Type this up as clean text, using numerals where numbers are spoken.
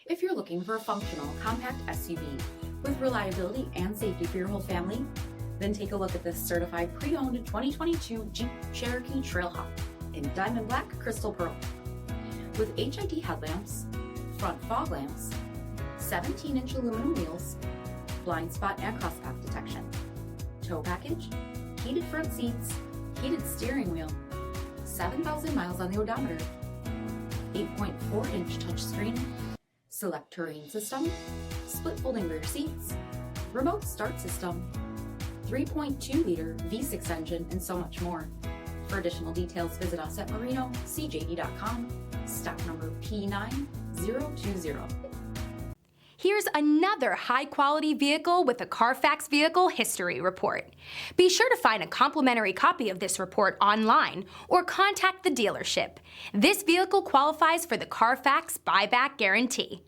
If you're looking for a functional, compact SUV with reliability and safety for your whole family, then take a look at this certified pre-owned 2022 Jeep Cherokee Trailhawk in diamond black crystal pearl. With HID headlamps, front fog lamps, 17-inch aluminum wheels, blind spot and crosspath detection, tow package, heated front seats, heated steering wheel, 7,000 miles on the odometer, 8.4-inch touchscreen, SELEC-TERRAIN system, split folding rear seats, remote start system, 3.2-liter V6 engine, and so much more. For additional details, visit us at MarinoCJD.com, stock number P9020. Here's another high-quality vehicle with a Carfax Vehicle History Report. Be sure to find a complimentary copy of this report online or contact the dealership. This vehicle qualifies for the Carfax Buyback Guarantee.